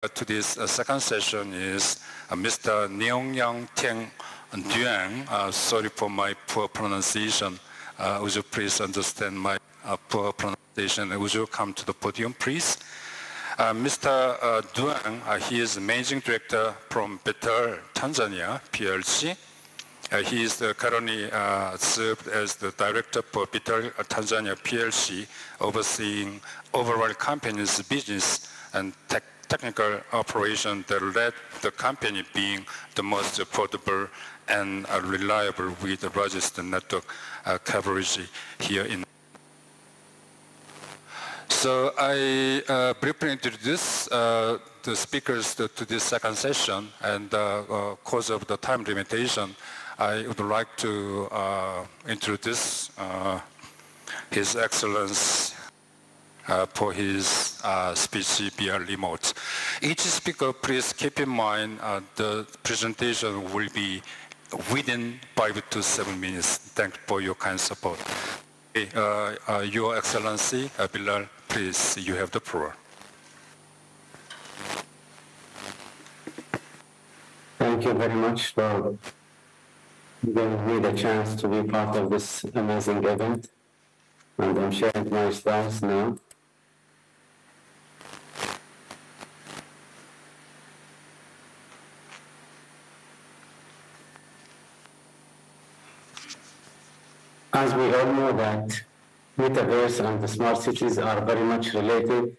To this second session is Mr. Neongyang Teng Duang. Sorry for my poor pronunciation. Would you please understand my poor pronunciation? Would you come to the podium, please? Mr. Duang, he is Managing Director from Betel Tanzania PLC. He is currently served as the Director for Betel Tanzania PLC, overseeing overall company's business and technical operation that led the company being the most affordable and reliable with the largest network coverage here in. So I briefly introduce the speakers to this second session, and because of the time limitation, I would like to introduce His Excellency for his speech via remote. Each speaker, please keep in mind the presentation will be within 5 to 7 minutes. Thank you for your kind support. Your Excellency, Bilal, please, you have the floor. Thank you very much for giving me the chance to be part of this amazing event. And I'm sharing my slides now. As we all know that metaverse and the smart cities are very much related,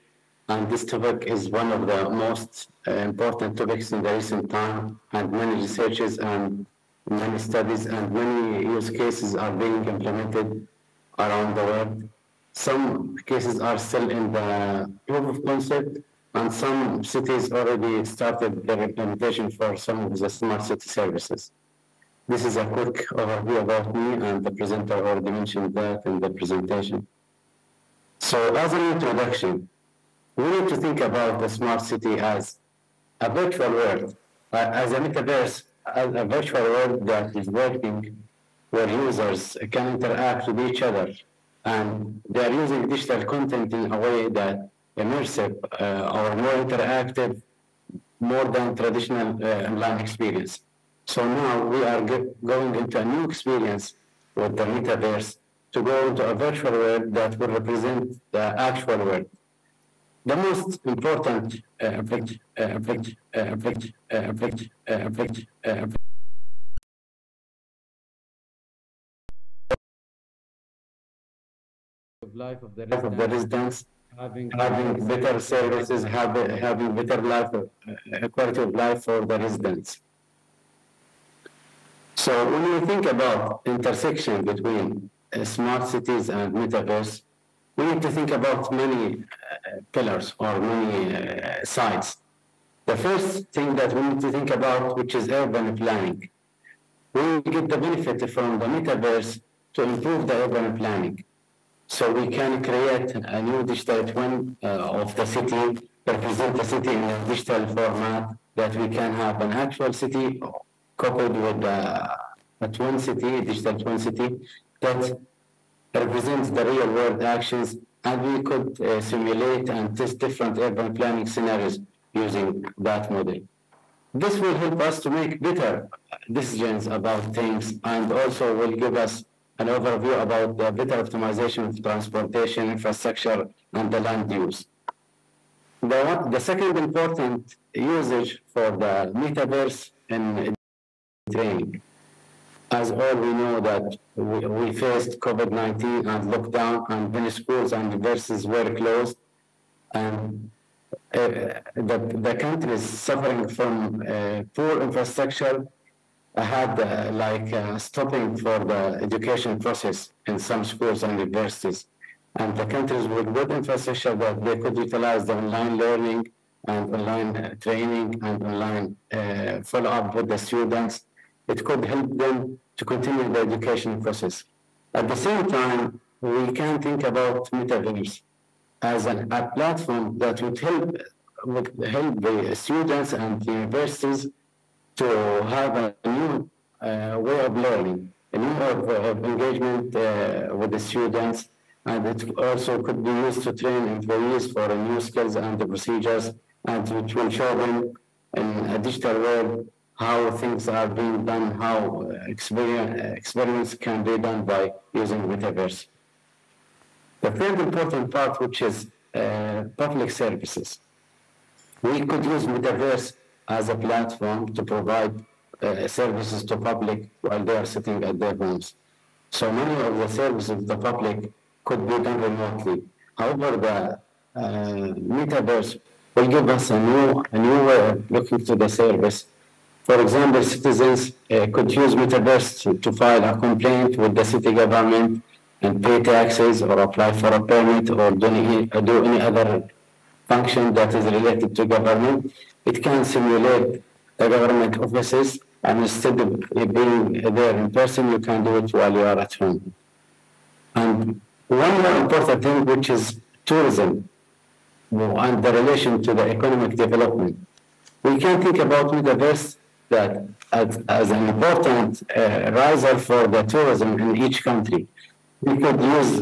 and this topic is one of the most important topics in the recent time, and many researches and many studies and many use cases are being implemented around the world. Some cases are still in the proof of concept, and some cities already started their implementation for some of the smart city services. This is a quick overview about me, and the presenter already mentioned that in the presentation. So as an introduction, we need to think about the smart city as a virtual world, as a metaverse, as a virtual world that is working where users can interact with each other, and they are using digital content in a way that immersive or more interactive, more than traditional online experience. So now we are going into a new experience with the metaverse to go into a virtual world that will represent the actual world. The most important life of the residents, having better services, having better life, quality of life for the residents. So when we think about intersection between smart cities and metaverse, we need to think about many pillars or many sides. The first thing that we need to think about, which is urban planning. We will get the benefit from the metaverse to improve the urban planning. So we can create a new digital twin of the city, represent the city in a digital format, that we can have an actual city coupled with a twin city, digital twin city, that represents the real world actions, and we could simulate and test different urban planning scenarios using that model. This will help us to make better decisions about things, and also will give us an overview about the better optimization of transportation, infrastructure, and the land use. The second important usage for the metaverse in training. As all we know that we faced COVID-19 and lockdown, and many schools and universities were closed, and the country is suffering from poor infrastructure, had stopping for the education process in some schools and universities. And the countries with good infrastructure that they could utilize the online learning and online training and online follow-up with the students, it could help them to continue the education process. At the same time, we can think about metaverse as a platform that would help the students and the universities to have a new way of learning, a new way of engagement with the students, and it also could be used to train employees for new skills and the procedures and which will show them in a digital world how things are being done, how experiments can be done by using metaverse. The third important part, which is public services. We could use metaverse as a platform to provide services to public while they are sitting at their homes. So many of the services of the public could be done remotely. However, the metaverse will give us a new way of looking to the service. For example, citizens could use metaverse to file a complaint with the city government and pay taxes or apply for a permit or do any other function that is related to government. It can simulate the government offices, and instead of being there in person, you can do it while you are at home. And one more important thing, which is tourism and the relation to the economic development. We can think about metaverse that as an important riser for the tourism in each country. We could use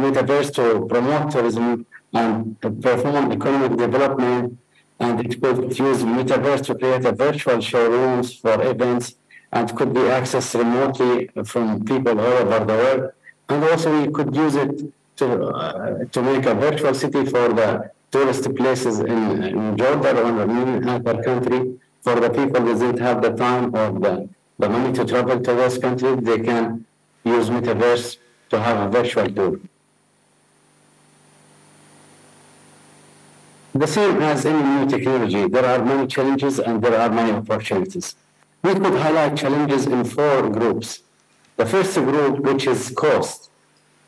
metaverse to promote tourism and perform economic development, and it could use metaverse to create a virtual showrooms for events and could be accessed remotely from people all over the world. And also we could use it to make a virtual city for the tourist places in Jordan or in other country. For the people that didn't have the time or the money to travel to those countries, they can use metaverse to have a virtual tour. The same as any new technology, there are many challenges and there are many opportunities. We could highlight challenges in 4 groups. The first group, which is cost.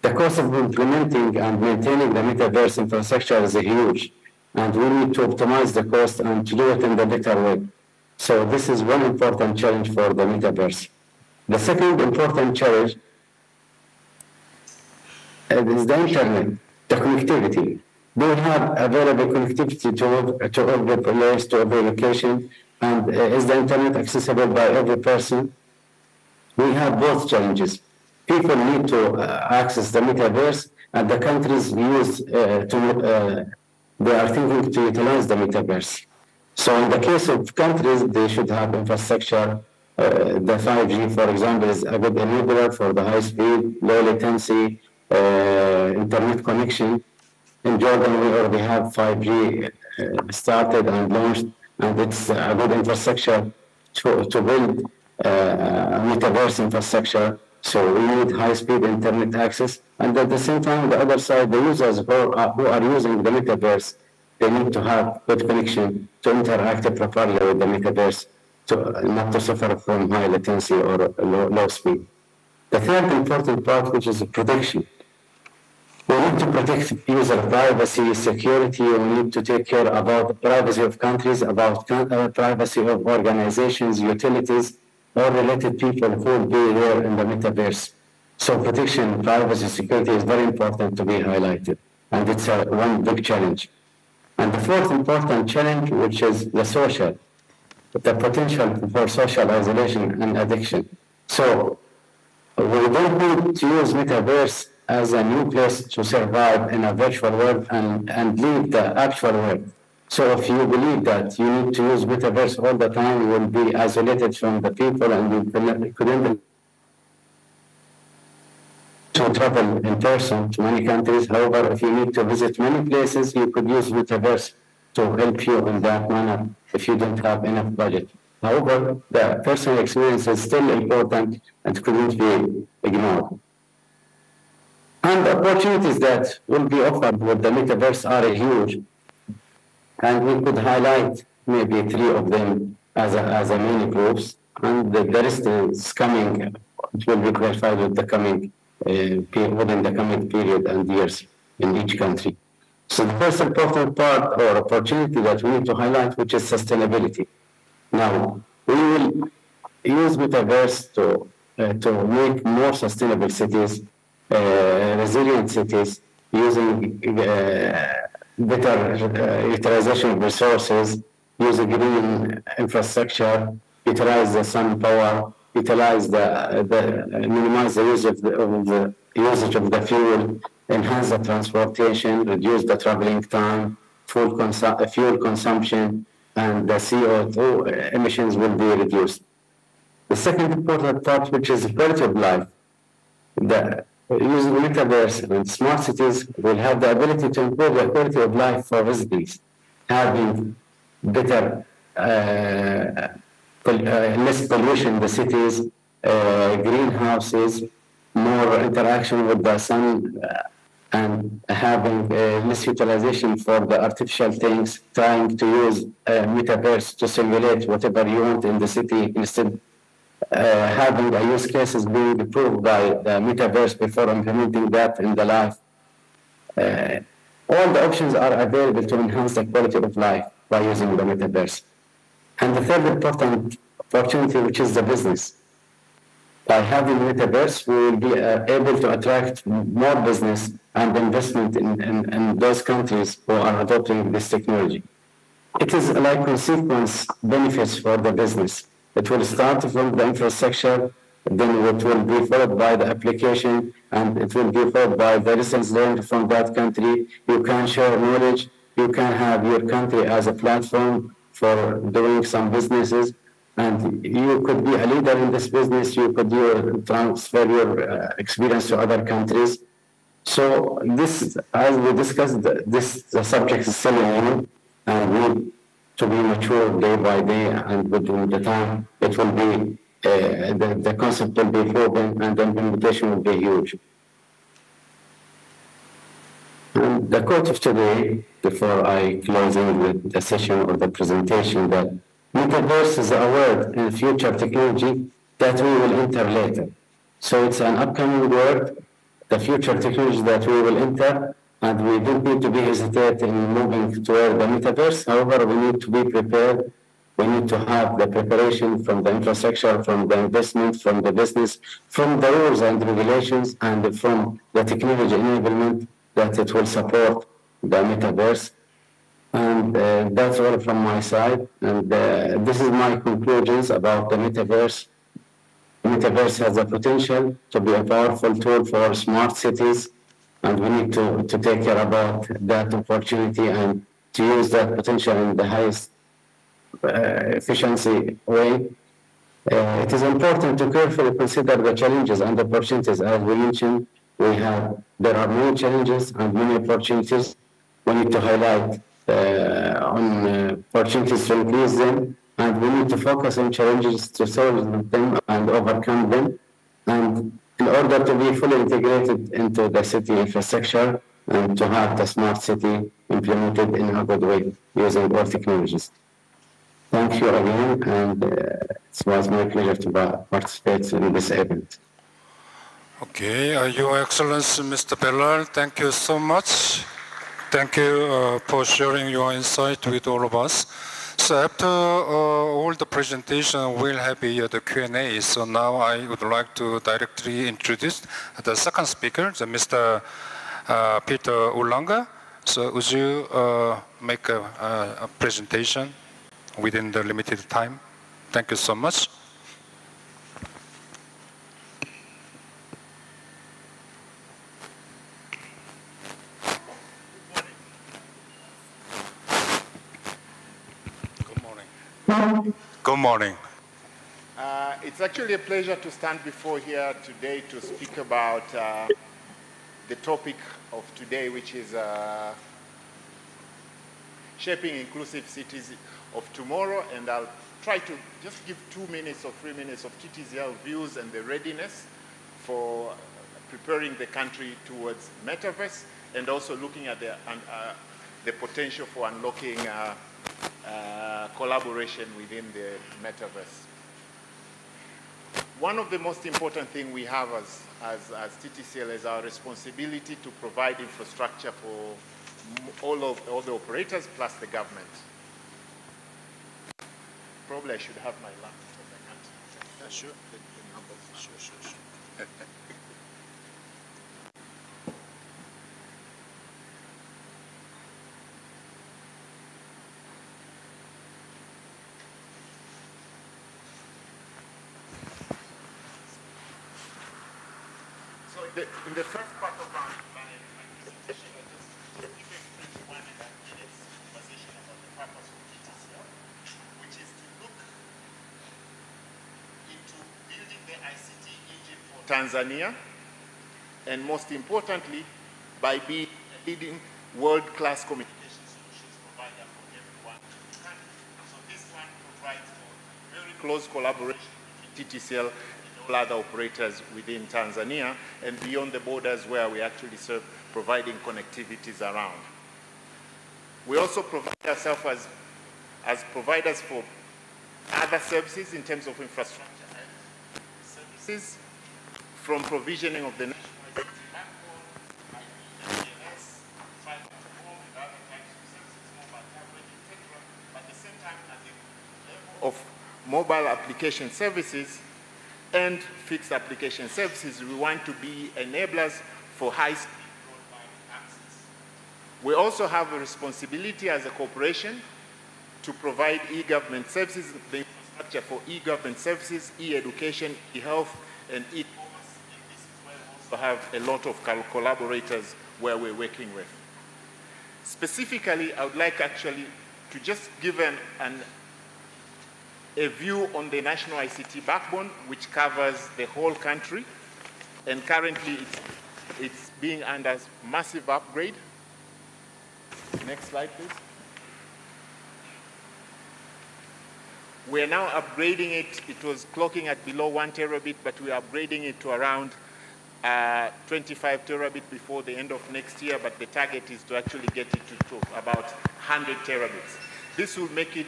The cost of implementing and maintaining the metaverse infrastructure is huge, and we need to optimize the cost and to do it in the better way. So this is one important challenge for the metaverse. The second important challenge is the internet, the connectivity. Do we have available connectivity to every place, to every location, and is the internet accessible by every person? We have both challenges. People need to access the metaverse, and the countries they are thinking to utilize the metaverse. So in the case of countries, they should have infrastructure. The 5G, for example, is a good enabler for the high speed, low latency internet connection. In Jordan, we already have 5G started and launched, and it's a good infrastructure to build metaverse infrastructure. So we need high-speed internet access, and at the same time, the other side, the users who are using the metaverse, they need to have good connection to interact properly with the metaverse, not to suffer from high latency or low speed. The third important part, which is protection. We need to protect user privacy, security. We need to take care about the privacy of countries, about privacy of organizations, utilities, or related people who will be there in the metaverse. So protection, privacy, security is very important to be highlighted, and it's one big challenge. And the fourth important challenge, which is the social, the potential for social isolation and addiction. So we don't need to use metaverse as a new place to survive in a virtual world and leave the actual world. So if you believe that you need to use metaverse all the time, you will be isolated from the people and you couldn't to travel in person to many countries. However, if you need to visit many places, you could use metaverse to help you in that manner if you don't have enough budget. However, the personal experience is still important and couldn't be ignored. And the opportunities that will be offered with the metaverse are huge. And we could highlight maybe 3 of them as a mini groups. And the rest is coming, it will be clarified with the coming within the coming period and years in each country. So the first important part or opportunity that we need to highlight, which is sustainability. Now, we will use metaverse to make more sustainable cities, resilient cities, using better utilization of resources, using green infrastructure, utilize the sun power, utilize minimize the usage of the fuel, enhance the transportation, reduce the traveling time, fuel consumption, and the CO2 emissions will be reduced. The second important part, which is the quality of life, using metaverse and smart cities will have the ability to improve the quality of life for residents, having better, less pollution in the cities, greenhouses, more interaction with the sun, and having less utilization for the artificial things, trying to use metaverse to simulate whatever you want in the city instead having the use cases being approved by the metaverse before implementing that in the life. All the options are available to enhance the quality of life by using the metaverse. And the third important opportunity, which is the business. By having metaverse, we will be able to attract more business and investment in those countries who are adopting this technology. It is like consequence benefits for the business. It will start from the infrastructure, then it will be followed by the application, and it will be followed by the lessons learned from that country. You can share knowledge. You can have your country as a platform for doing some businesses, and you could be a leader in this business. You could transfer your experience to other countries. So this, as we discussed, the subject is still new and need to be mature day by day, and within the time it will be, the concept will be proven and the implementation will be huge. And the quote of today, before I close in with the session or the presentation, that metaverse is a word in future technology that we will enter later. So it's an upcoming word, the future technology that we will enter, and we don't need to be hesitant in moving toward the metaverse. However, we need to be prepared. We need to have the preparation from the infrastructure, from the investment, from the business, from the rules and regulations, and from the technology enablement that it will support the metaverse. And that's all from my side. And this is my conclusions about the metaverse. Metaverse has the potential to be a powerful tool for smart cities, and we need to take care about that opportunity and to use that potential in the highest efficiency way. It is important to carefully consider the challenges and opportunities. As we mentioned, there are many challenges and many opportunities. We need to highlight on opportunities to increase them, and we need to focus on challenges to solve them and overcome them. And in order to be fully integrated into the city infrastructure and to have the smart city implemented in a good way using all technologies. Thank you again, and it was my pleasure to participate in this event. Okay, Your Excellency, Mr. Bellal, thank you so much. Thank you for sharing your insight with all of us. So after all the presentation, we'll have the Q&A. So now I would like to directly introduce the second speaker, Mr. Peter Ulanga. So would you make a presentation within the limited time? Thank you so much. Good morning. It's actually a pleasure to stand before here today to speak about the topic of today, which is shaping inclusive cities of tomorrow. And I'll try to just give 2 minutes or 3 minutes of TTCL views and the readiness for preparing the country towards metaverse, and also looking at the potential for unlocking collaboration within the metaverse. One of the most important things we have as TTCL is our responsibility to provide infrastructure for all the operators plus the government. Probably I should have my laptop if I can't. Yeah, sure. Sure. In the first part of my presentation, I just give you 1.5 minutes Tanzania, and most importantly, by being a leading world-class communication solutions provider for everyone in the country. So this one provides for very close collaboration between TTCL and all other operators within Tanzania and beyond the borders where we actually serve, providing connectivities around. We also provide ourselves as providers for other services in terms of infrastructure and services, from provisioning of the national ICT backbone, IPS, fiber to home, and other types of services, mobile coverage, etc. At the same time, at the level of mobile application services and fixed application services, we want to be enablers for high-speed broadband access. We also have a responsibility as a corporation to provide e-government services, the infrastructure for e-government services, e-education, e-health, and e-commerce. And this is where we also have a lot of collaborators where we're working with. Specifically, I would like actually to just give a view on the national ICT backbone, which covers the whole country. And currently, it's being under massive upgrade. Next slide, please. We are now upgrading it. It was clocking at below 1 terabit, but we are upgrading it to around 25 terabit before the end of next year, but the target is to actually get it to about 100 terabits. This will make it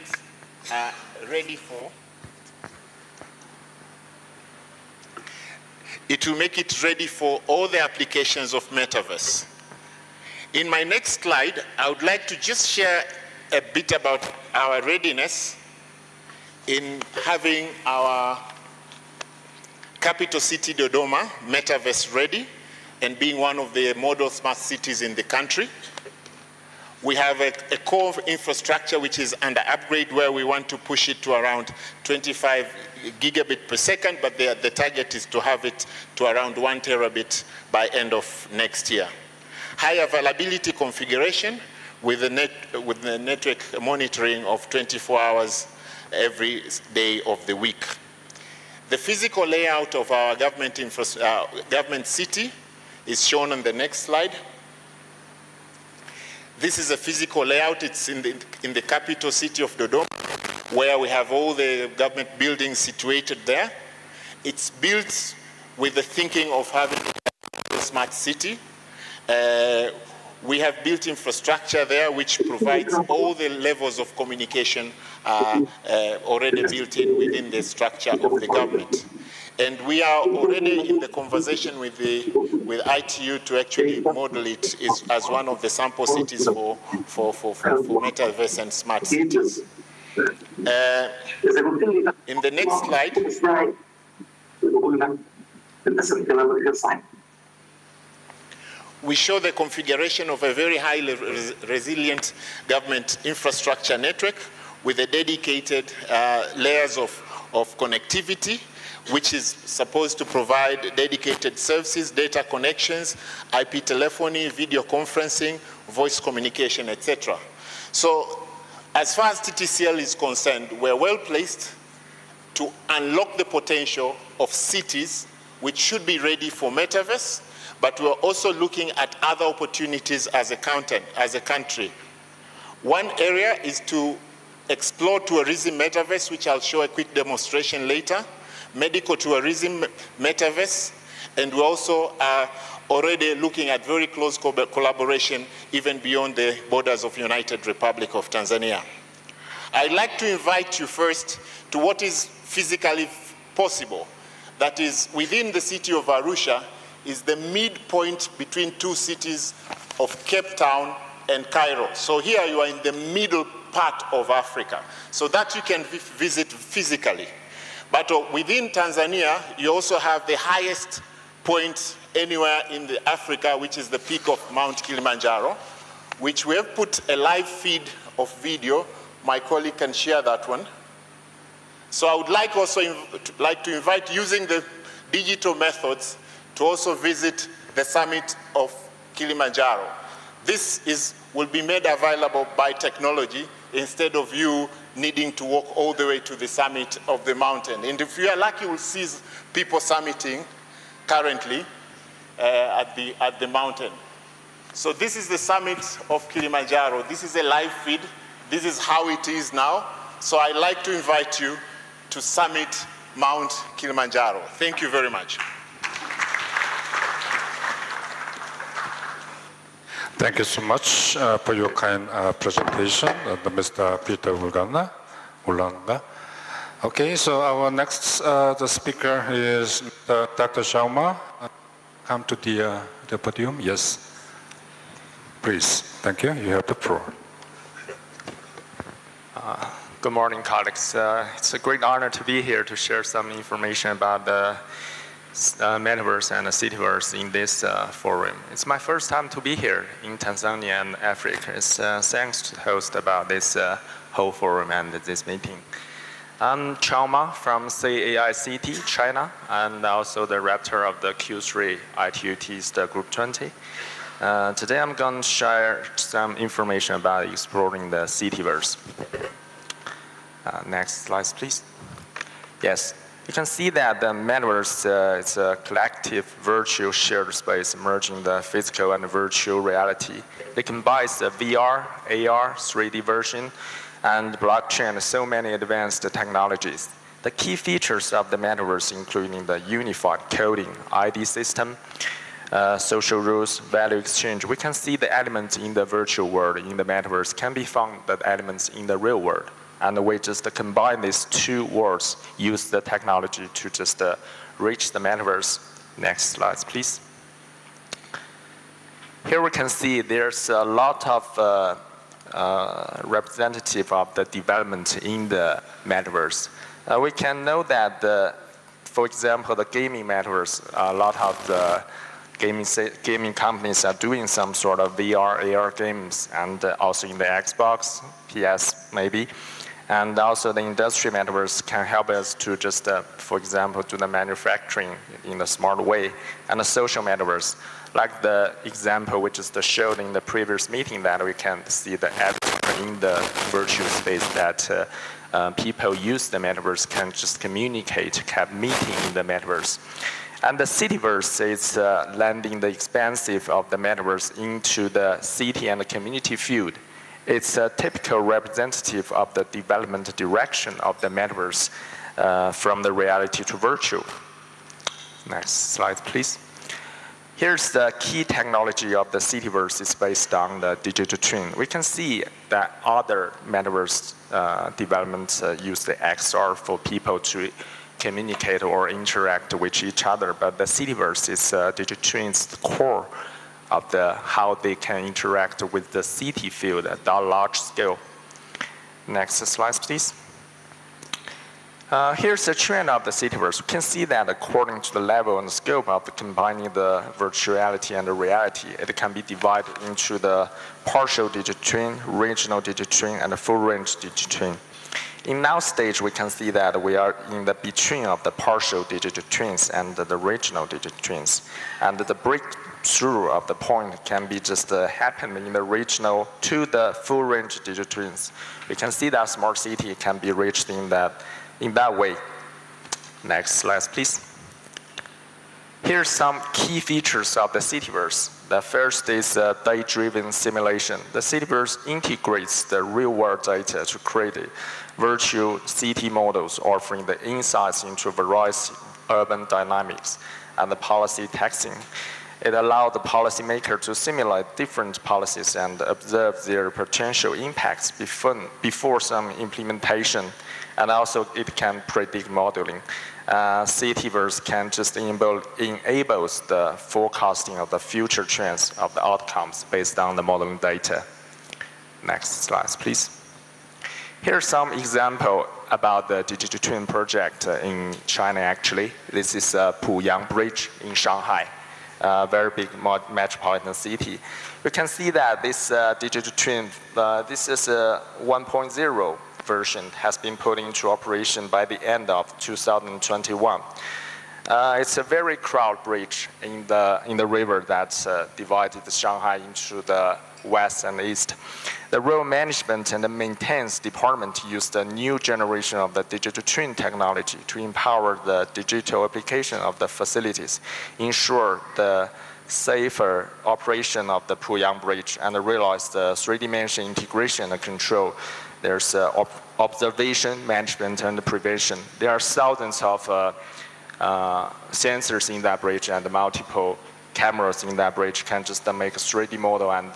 ready for all the applications of Metaverse. In my next slide, I would like to just share a bit about our readiness in having our capital city, Dodoma, Metaverse ready and being one of the model smart cities in the country. We have a core infrastructure which is under upgrade where we want to push it to around 25 gigabit per second, but the target is to have it to around 1 terabit by end of next year. High availability configuration with the network monitoring of 24 hours every day of the week. The physical layout of our government city is shown on the next slide. This is a physical layout. It's in the capital city of Dodoma, where we have all the government buildings situated there. It's built with the thinking of having a smart city. We have built infrastructure there which provides all the levels of communication already built in within the structure of the government. And we are already in the conversation with ITU to actually model it as one of the sample cities for metaverse and smart cities. In the next slide, we show the configuration of a very highly resilient government infrastructure network with a dedicated layers of connectivity, which is supposed to provide dedicated services, data connections, IP telephony, video conferencing, voice communication, etc. So as far as TTCL is concerned, we're well placed to unlock the potential of cities which should be ready for metaverse, but we're also looking at other opportunities as a country. One area is to explore tourism metaverse, which I'll show a quick demonstration later, medical tourism metaverse, and we also are already looking at very close collaboration even beyond the borders of United Republic of Tanzania. I'd like to invite you first to what is physically possible. That is, within the city of Arusha is the midpoint between two cities of Cape Town and Cairo. So here you are in the middle part of Africa, so that you can visit physically. But within Tanzania, you also have the highest point anywhere in Africa, which is the peak of Mount Kilimanjaro, which we have put a live feed of video. My colleague can share that one. So I would like to invite, using the digital methods, to also visit the summit of Kilimanjaro. This will be made available by technology instead of you needing to walk all the way to the summit of the mountain. And if you are lucky, you'll see people summiting currently at the mountain. So this is the summit of Kilimanjaro. This is a live feed. This is how it is now. So I'd like to invite you to summit Mount Kilimanjaro. Thank you very much. Thank you so much for your kind presentation, Mr. Peter Ulanga. Okay, so our next the speaker is Dr. Sharma. Come to the podium. Yes, please. Thank you. You have the floor. Good morning, colleagues. It's a great honor to be here to share some information about the metaverse and the cityverse in this forum. It's my first time to be here in Tanzania and Africa. It's thanks to the host about this whole forum and this meeting. I'm Chaoma from CAICT, China, and also the raptor of the Q3 ITUT's the Group 20. Today I'm going to share some information about exploring the cityverse. Next slide, please. Yes, you can see that the metaverse is a collective virtual shared space merging the physical and virtual reality. It combines the VR, AR, 3D version, and blockchain and so many advanced technologies. The key features of the metaverse including the unified coding, ID system, social rules, value exchange. We can see the elements in the virtual world in the metaverse can be found the elements in the real world. And we just combine these two worlds, use the technology to just reach the metaverse. Next slide, please. Here we can see there's a lot of representative of the development in the metaverse. We can know that, for example, the gaming metaverse, a lot of the gaming companies are doing some sort of VR, AR games, and also in the Xbox, PS maybe. And also the industry metaverse can help us to just, for example, do the manufacturing in a smart way. And the social metaverse, like the example which is showed in the previous meeting that we can see the avatar in the virtual space that people use the metaverse can just communicate, have meeting in the metaverse. And the cityverse is lending the expansive of the metaverse into the city and the community field. It's a typical representative of the development direction of the metaverse from the reality to virtual. Next slide, please. Here's the key technology of the cityverse is based on the digital twin. We can see that other metaverse developments use the XR for people to communicate or interact with each other, but the cityverse is digital twin's core of how they can interact with the city field at a large scale. Next slide, please. Here's the trend of the cityverse. We can see that according to the level and scope of combining the virtuality and the reality, it can be divided into the partial digital twin, regional digital twin, and the full range digital twin. In now stage, we can see that we are in the between of the partial digital twins and the regional digital twins. And the breakthrough of the point can be just happen in the regional to the full range digital twins. We can see that smart city can be reached in that way. Next slide, please. Here's some key features of the cityverse. The first is data-driven simulation. The cityverse integrates the real-world data to create virtual city models offering the insights into various urban dynamics and the policy texting. It allows the policymaker to simulate different policies and observe their potential impacts before some implementation. And also it can predict modeling. Cityverse can just enables the forecasting of the future trends of the outcomes based on the modeling data. Next slide, please. Here's some example about the digital twin project in China actually. This is Puyang Bridge in Shanghai, a very big metropolitan city. We can see that this digital twin, this is a 1.0 version has been put into operation by the end of 2021. It's a very crowded bridge in the river that divided Shanghai into the west, and east. The road management and the maintenance department use the new generation of the digital twin technology to empower the digital application of the facilities, ensure the safer operation of the Puyang Bridge, and realize the three-dimensional integration and control. There's observation, management, and prevention. There are thousands of sensors in that bridge, and multiple cameras in that bridge can just make a 3D model and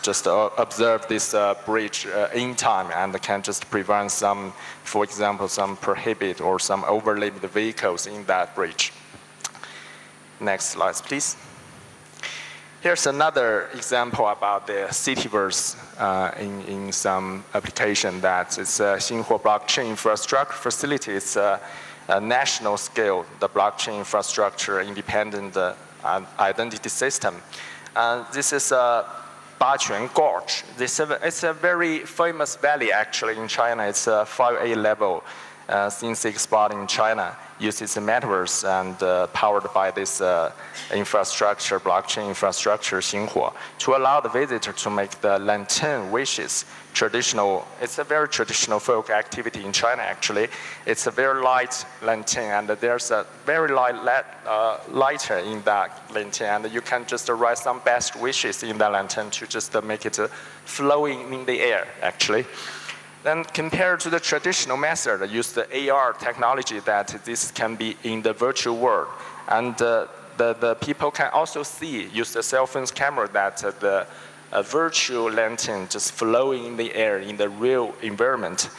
just observe this bridge in time, and can just prevent some, for example, some prohibit or some over-limit vehicles in that bridge. Next slide, please. Here's another example about the Cityverse in some application that it's a Xinhuo blockchain infrastructure facility. It's a national scale, the blockchain infrastructure independent identity system. This is a Baquan Gorge. It's a very famous valley actually in China. It's a 5A level since explored in China. Uses the metaverse and powered by this infrastructure, blockchain infrastructure, Xinhuo, to allow the visitor to make the lantern wishes. Traditional, it's a very traditional folk activity in China actually. It's a very light lantern, and there's a very light lighter in that lantern, and you can just write some best wishes in that lantern to just make it flowing in the air actually. Then compared to the traditional method, use the AR technology that this can be in the virtual world. And the people can also see, use the cell phone's camera, that the virtual lantern just flowing in the air in the real environment.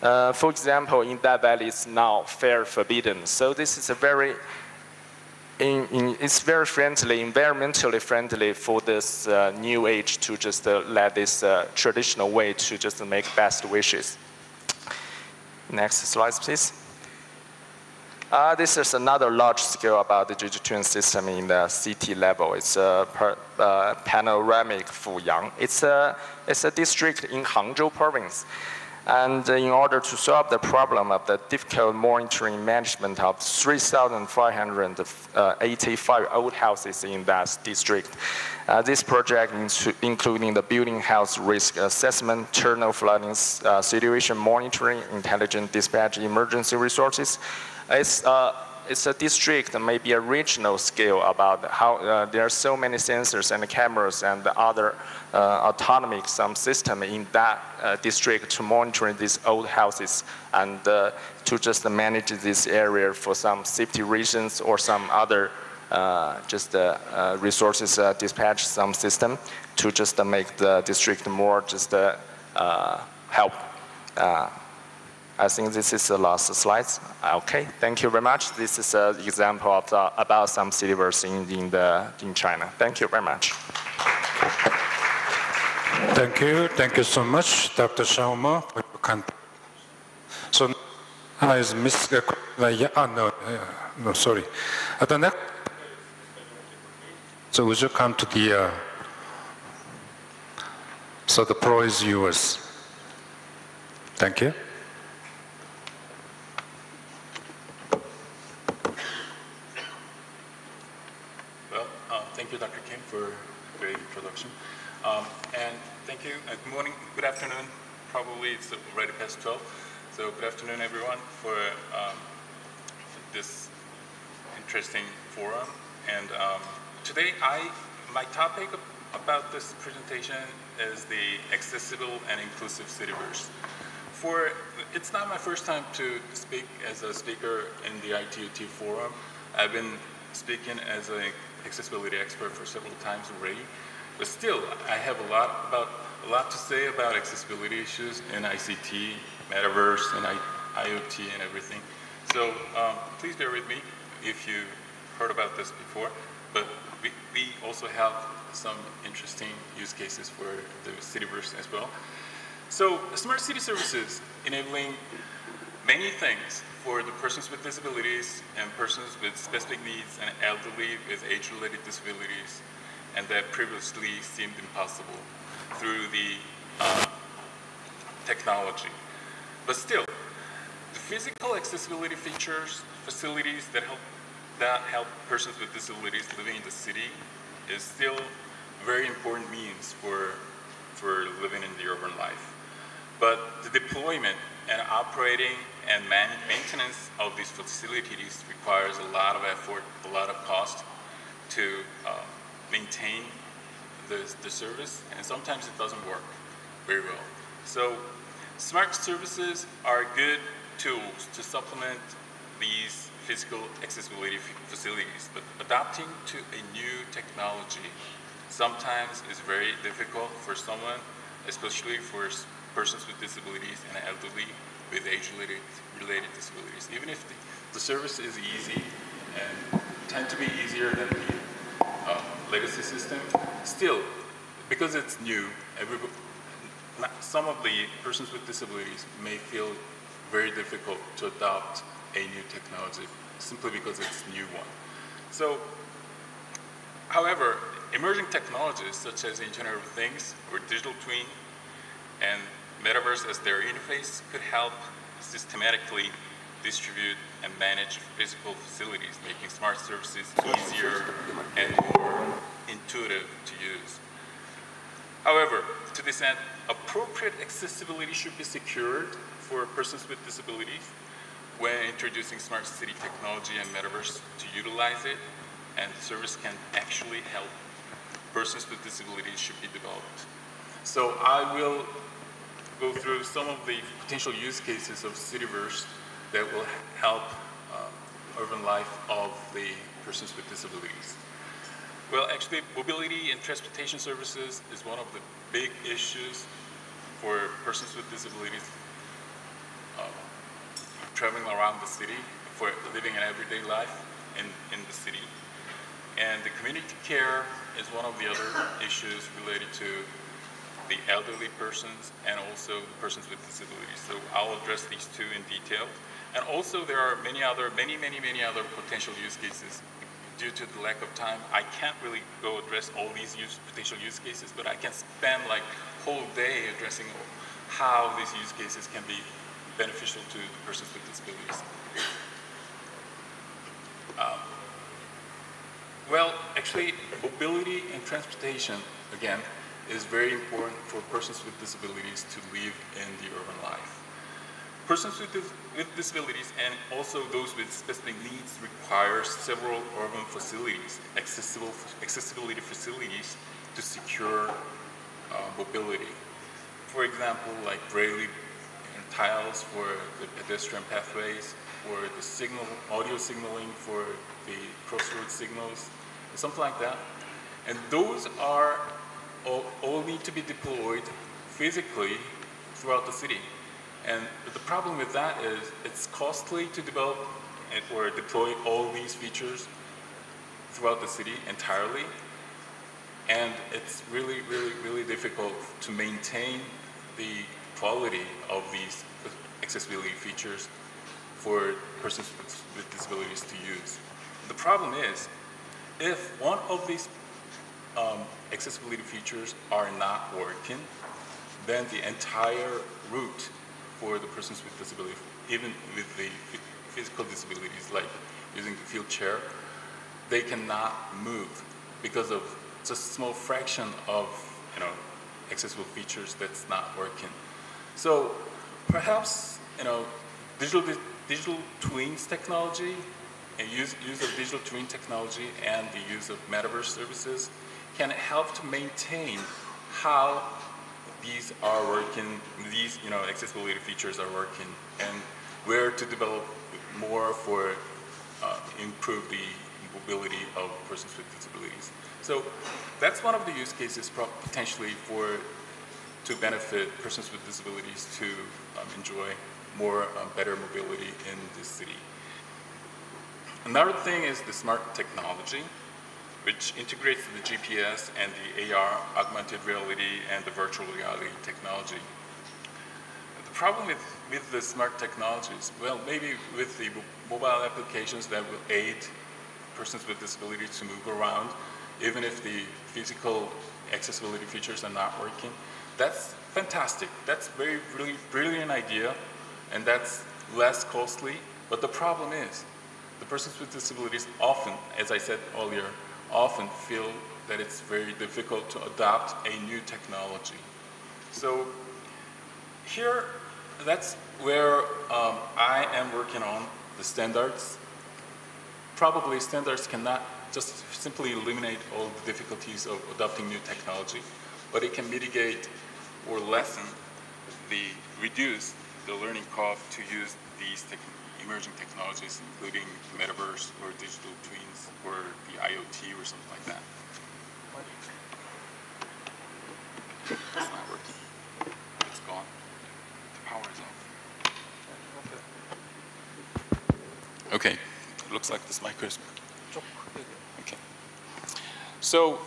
For example, in that valley, it's now fire forbidden. So this is a very it's very friendly, environmentally friendly for this new age to just let this traditional way to just make best wishes. Next slide, please. This is another large scale about the digital twin system in the city level. It's a panoramic Fuyang. It's a district in Hangzhou province. And in order to solve the problem of the difficult monitoring management of 3,585 old houses in that district, this project, including the building house risk assessment, internal flooding situation monitoring, intelligent dispatch emergency resources, it's a district, maybe a regional scale about how there are so many sensors and cameras and other autonomic some system in that district to monitor these old houses and to just manage this area for some safety reasons or some other resources dispatch some system to just make the district more just help. I think this is the last slide. Okay, thank you very much. This is an example of about some cityverse in China. Thank you very much. Thank you so much, Dr. Shaoma. So now is Ms. No, sorry. At the next, so would you come to the? So the floor is yours. Thank you. Thank you, Dr. Kim, for a great introduction. And thank you, good morning, good afternoon. Probably it's already past 12. So good afternoon, everyone, for this interesting forum. And today, my topic about this presentation is the accessible and inclusive cityverse. It's not my first time to speak as a speaker in the ITUT forum. I've been speaking as an accessibility expert for several times already, but still I have a lot to say about accessibility issues in ICT, metaverse, and IoT and everything. So please bear with me if you heard about this before, but we also have some interesting use cases for the cityverse as well. So smart city services enabling many things for the persons with disabilities and persons with specific needs and elderly with age-related disabilities, and that previously seemed impossible through the technology. But still, the physical accessibility features, facilities that help persons with disabilities living in the city is still very important means for living in the urban life. But the deployment and operating and maintenance of these facilities requires a lot of effort, a lot of cost to maintain the service, and sometimes it doesn't work very well. So smart services are good tools to supplement these physical accessibility facilities, but adapting to a new technology sometimes is very difficult for someone, especially for persons with disabilities and elderly with age-related disabilities. Even if the service is easy and tend to be easier than the legacy system, still, because it's new, some of the persons with disabilities may feel very difficult to adopt a new technology simply because it's a new one. So, however, emerging technologies such as Internet of Things or digital twin and metaverse as their interface could help systematically distribute and manage physical facilities, making smart services easier and more intuitive to use. However, to this end, appropriate accessibility should be secured for persons with disabilities when introducing smart city technology and metaverse to utilize it, and the service can actually help persons with disabilities should be developed. So I will go through some of the potential use cases of Cityverse that will help urban life of the persons with disabilities. Well, actually, mobility and transportation services is one of the big issues for persons with disabilities traveling around the city for living an everyday life in the city. And the community care is one of the other issues related to the elderly persons and also the persons with disabilities. So I'll address these two in detail. And also there are many other potential use cases. Due to the lack of time, I can't really go address all these potential use cases, but I can spend like whole day addressing how these use cases can be beneficial to the persons with disabilities. Well, actually, mobility and transportation, again, is very important for persons with disabilities to live in the urban life. Persons with disabilities and also those with specific needs require several urban facilities, accessibility facilities to secure mobility. For example, like braille tiles for the pedestrian pathways, or the audio signaling for the crossroad signals, something like that. And those are all need to be deployed physically throughout the city. And the problem with that is it's costly to develop or deploy all these features throughout the city entirely. And it's really, really, really difficult to maintain the quality of these accessibility features for persons with disabilities to use. The problem is, if one of these accessibility features are not working, then the entire route for the persons with disabilities, even with the physical disabilities, like using the wheelchair, they cannot move because of just a small fraction of accessible features that's not working. So perhaps digital twins technology and use of digital twin technology and the use of metaverse services can help to maintain how these are working, these accessibility features are working, and where to develop more for improve the mobility of persons with disabilities. So that's one of the use cases potentially to benefit persons with disabilities to enjoy more better mobility in the city. Another thing is the smart technology, which integrates the GPS and the AR, augmented reality, and the virtual reality technology. The problem with the smart technologies, well, maybe with the mobile applications that will aid persons with disabilities to move around, even if the physical accessibility features are not working, that's fantastic. That's very, really brilliant idea, and that's less costly. But the problem is, the persons with disabilities often, as I said earlier, often feel that it's very difficult to adopt a new technology. So here, that's where I am working on the standards. Probably standards cannot just simply eliminate all the difficulties of adopting new technology, but it can mitigate or reduce the learning curve to use these emerging technologies, including metaverse or digital twins or the IoT or something like that. It's not working. It's gone. The power is off. Okay. It looks like this mic is. Okay. So,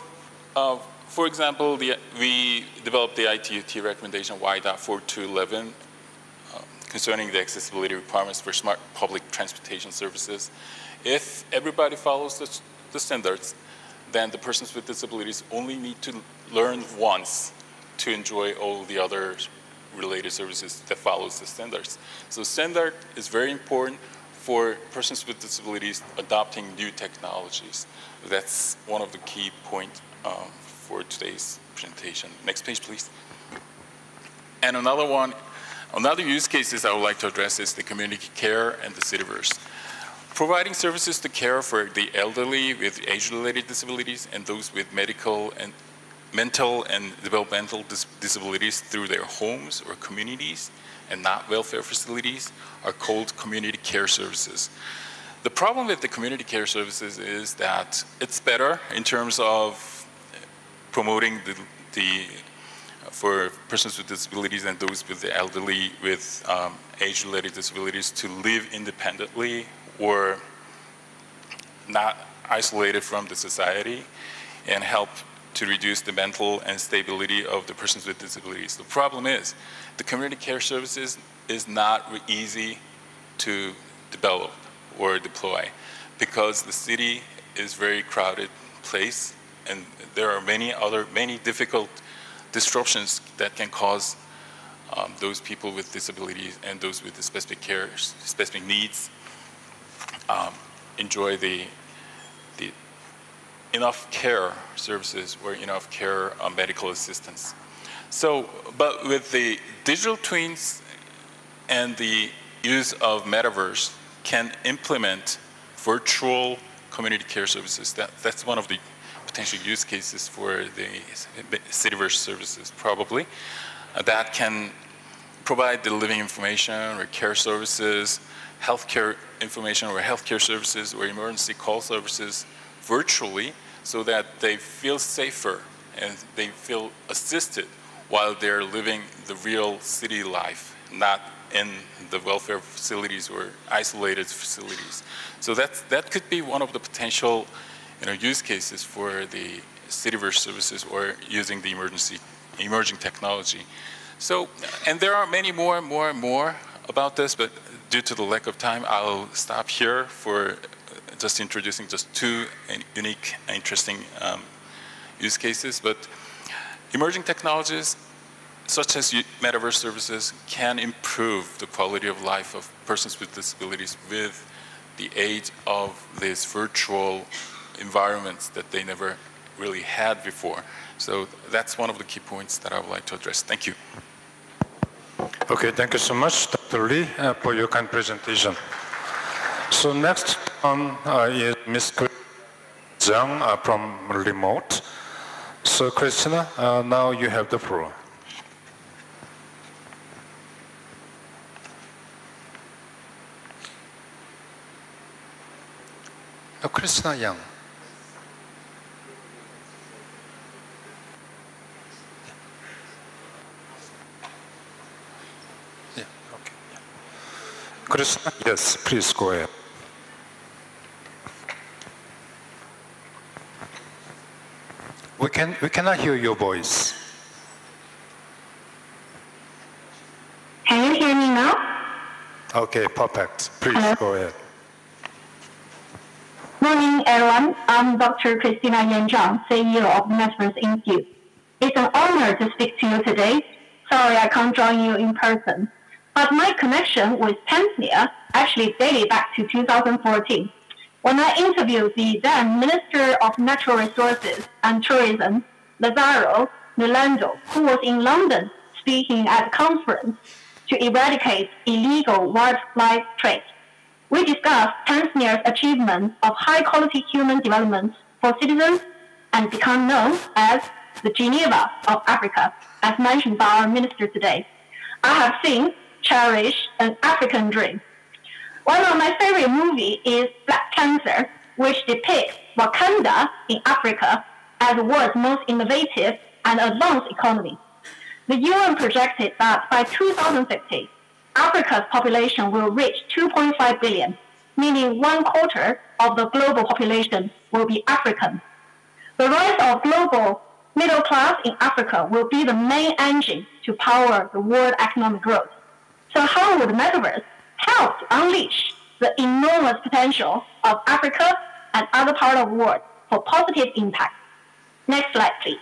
for example, we developed the ITUT recommendation Y.4211 concerning the accessibility requirements for smart public transportation services. If everybody follows the standards, then the persons with disabilities only need to learn once to enjoy all the other related services that follows the standards. So standard is very important for persons with disabilities adopting new technologies. That's one of the key points for today's presentation. Next page, please. And another use cases I would like to address is the community care and the Cityverse. Providing services to care for the elderly with age-related disabilities and those with medical and mental and developmental disabilities through their homes or communities and not welfare facilities are called community care services. The problem with the community care services is that it's better in terms of promoting for persons with disabilities and those with the elderly with age-related disabilities to live independently or not isolated from the society and help to reduce the mental and stability of the persons with disabilities. The problem is the community care services is not easy to develop or deploy because the city is a very crowded place and there are many difficult disruptions that can cause those people with disabilities and those with the specific needs enjoy the enough care services or enough care medical assistance. So, but with the digital twins and the use of metaverse can implement virtual community care services. That's one of the potential use cases for the Cityverse services probably. That can provide the living information or care services, healthcare information or healthcare services or emergency call services virtually so that they feel safer and they feel assisted while they're living the real city life, not in the welfare facilities or isolated facilities. So that could be one of the potential use cases for the Cityverse services or using the emerging technology. So, and there are many more about this, but due to the lack of time, I'll stop here for just introducing just two unique, interesting use cases. But emerging technologies, such as metaverse services, can improve the quality of life of persons with disabilities with the aid of these virtual environments that they never really had before. So that's one of the key points that I would like to address. Thank you. Okay, thank you so much, Dr. Lee, for your kind presentation. So next is Ms. Zhang from remote. So Christina, now you have the floor. Christina Yang. Yeah, okay. Christina, yes, please go ahead. We cannot hear your voice. Can you hear me now? Okay, perfect. Please Hello? go ahead. Morning, everyone. I'm Dr. Christina Yan Zhang, CEO of Metaverse Institute. It's an honor to speak to you today. Sorry I can't join you in person. But my connection with Tanzania actually dated back to 2014. When I interviewed the then Minister of Natural Resources and Tourism, Lazaro Nulando, who was in London speaking at a conference to eradicate illegal wildlife trade, we discussed Tanzania's achievement of high-quality human development for citizens and become known as the Geneva of Africa, as mentioned by our minister today. I have seen, cherished an African dream. One of my favorite movies is Black Panther, which depicts Wakanda in Africa as the world's most innovative and advanced economy. The UN projected that by 2050, Africa's population will reach 2.5 billion, meaning 1/4 of the global population will be African. The rise of global middle class in Africa will be the main engine to power the world economic growth. So how would the metaverse help to unleash the enormous potential of Africa and other parts of the world for positive impact? Next slide, please.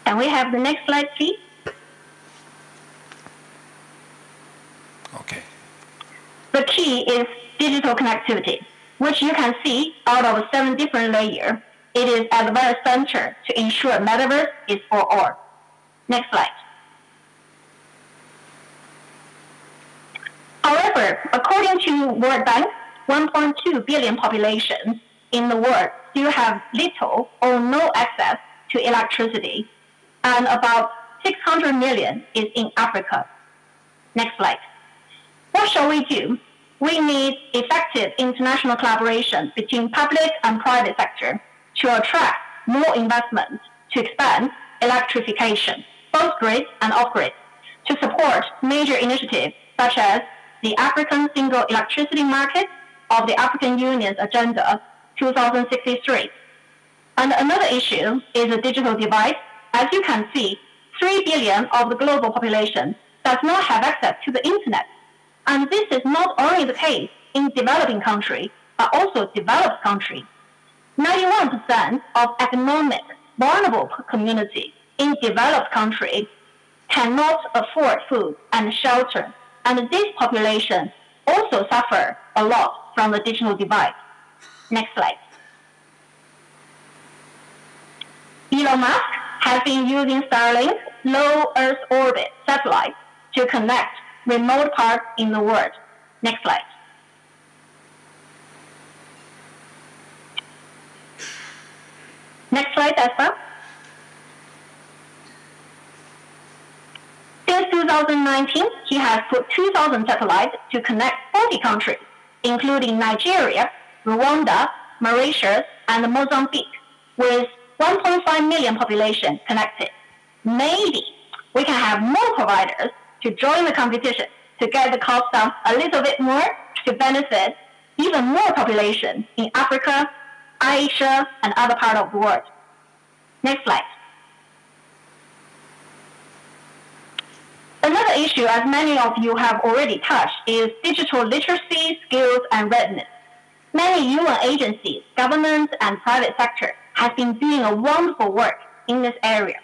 Can we have the next slide, please? Okay. The key is digital connectivity, which you can see out of 7 different layers. It is at the very center to ensure metaverse is for all. Next slide. However, according to World Bank, 1.2 billion population in the world still have little or no access to electricity, and about 600 million is in Africa. Next slide. What shall we do? We need effective international collaboration between public and private sector to attract more investment to expand electrification, both grid and off-grid, to support major initiatives such as the African Single Electricity Market of the African Union's Agenda 2063. And another issue is the digital divide. As you can see, 3 billion of the global population does not have access to the internet. And this is not only the case in developing countries, but also developed countries. 91% of economic vulnerable communities in developed countries cannot afford food and shelter, and this population also suffer a lot from the digital divide. Next slide. Elon Musk has been using Starlink low Earth orbit satellites to connect remote parts in the world. Next slide. Next slide as well. Since 2019, he has put 2,000 satellites to connect 40 countries, including Nigeria, Rwanda, Mauritius, and Mozambique, with 1.5 million population connected. Maybe we can have more providers to join the competition to get the cost down a little bit more to benefit even more population in Africa, Asia, and other parts of the world. Next slide. Another issue, as many of you have already touched, is digital literacy, skills, and readiness. Many UN agencies, governments, and private sector have been doing a wonderful work in this area.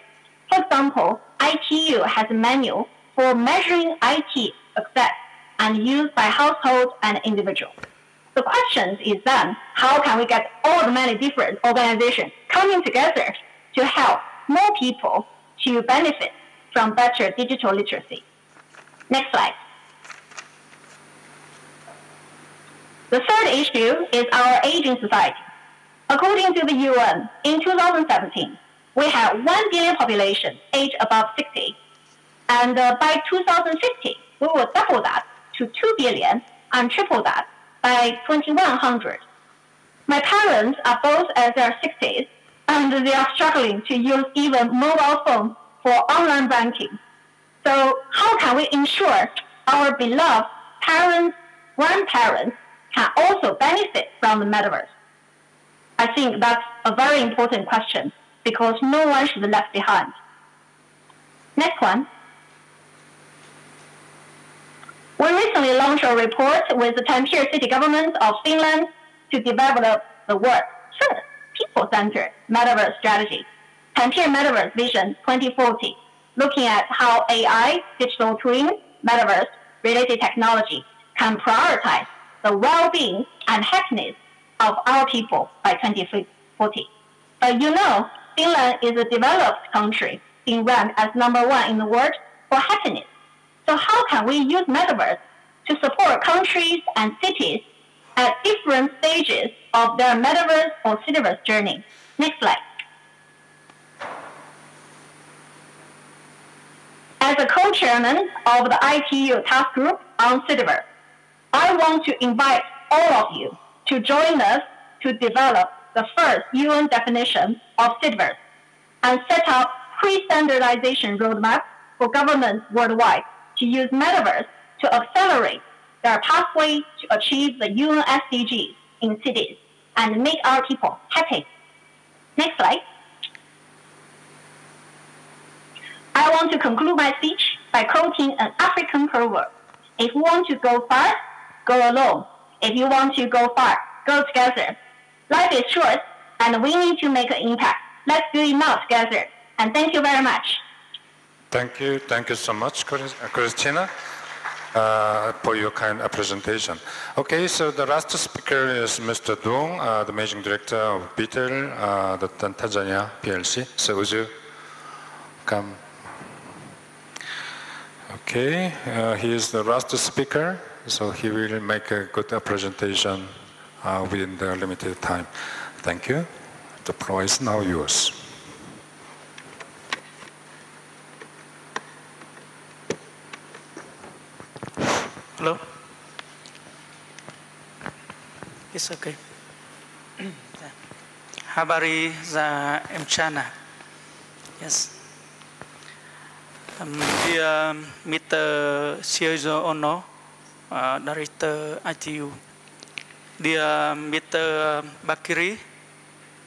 For example, ITU has a manual for measuring IT success and use by household and individual. The question is then, how can we get all the many different organizations coming together to help more people to benefit from better digital literacy? Next slide. The third issue is our aging society. According to the UN, in 2017, we had 1 billion population aged above 60. And by 2050, we will double that to 2 billion and triple that by 2100. My parents are both at their 60s, and they are struggling to use even mobile phone for online banking. So how can we ensure our beloved parents, grandparents can also benefit from the metaverse? I think that's a very important question because no one should be left behind. Next one. We recently launched a report with the 10-tier city governments of Finland to develop the world's first people-centered metaverse strategy. Frontier Metaverse Vision 2040, looking at how AI, digital twin, metaverse, related technology can prioritize the well-being and happiness of our people by 2040. But you know, Finland is a developed country, being ranked as #1 in the world for happiness. So how can we use metaverse to support countries and cities at different stages of their metaverse or cityverse journey? Next slide. As a co-chairman of the ITU task group on cityverse, I want to invite all of you to join us to develop the first UN definition of cityverse and set up pre-standardization roadmap for governments worldwide to use metaverse to accelerate their pathway to achieve the UN SDGs in cities and make our people happy. Next slide. I want to conclude my speech by quoting an African proverb. If you want to go far, go alone. If you want to go far, go together. Life is short, and we need to make an impact. Let's do it now together. And thank you very much. Thank you so much, Christina, for your kind presentation. Okay, so the last speaker is Mr. Dung, the Managing Director of BTEL, the Tanzania PLC. So would you come? Okay, he is the last speaker, so he will make a good presentation within the limited time. Thank you. The floor is now yours. Hello? It's okay. Habari za mchana. Yes. Dear Mr. Shiozo Ono, Director ITU. Dear Mr. Bakiri,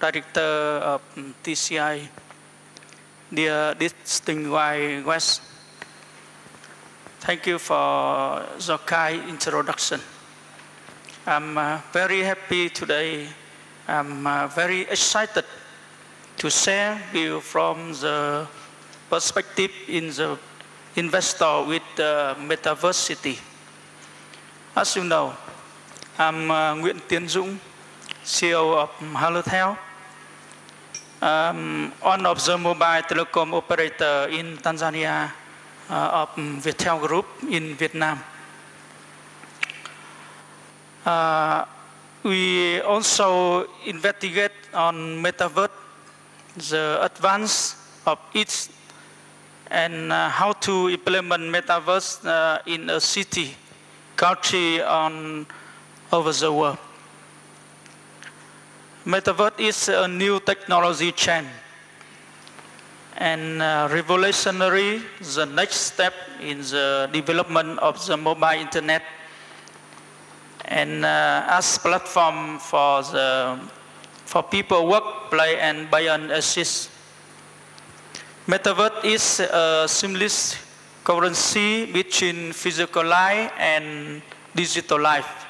Director of TCI. Dear distinguished guests, thank you for the kind introduction. I'm very happy today. I'm very excited to share view from the perspective in the investor with the Metaverse City. As you know, I'm Nguyễn Tiến Dũng, CEO of Halotel, one of the mobile telecom operator in Tanzania of Viettel Group in Vietnam. We also investigate on Metaverse, the advance of it, and how to implement Metaverse in a city, country, over the world. Metaverse is a new technology trend and revolutionary, the next step in the development of the mobile internet, and as platform for people work, play, and beyond assist. Metaverse is a seamless currency between physical life and digital life,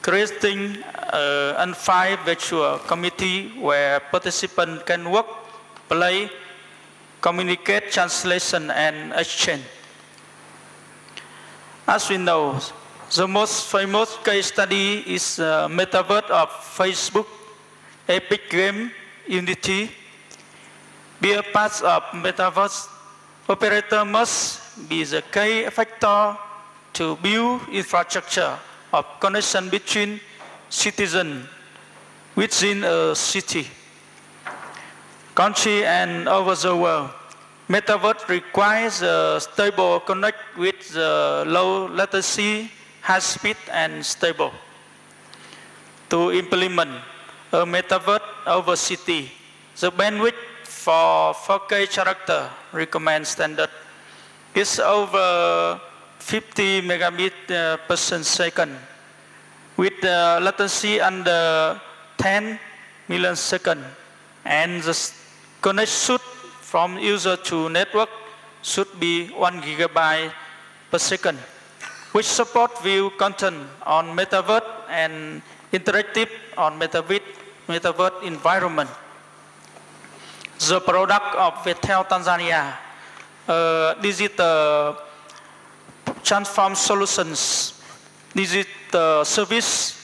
creating an unified virtual community where participants can work, play, communicate, translation, and exchange. As we know, the most famous case study is Metaverse of Facebook, Epic Game, Unity. Be a part of Metaverse, operator must be the key factor to build infrastructure of connection between citizens within a city, country, and over the world. Metaverse requires a stable connect with the low latency, high speed, and stable. To implement a Metaverse over city, the bandwidth for 4K character recommend standard is over 50 megabit per second, with latency under 10 milliseconds, and the connection from user to network should be 1 gigabyte per second, which support view content on Metaverse and interactive on Metaverse environment. the product of Viettel Tanzania, digital transform solutions, digital service,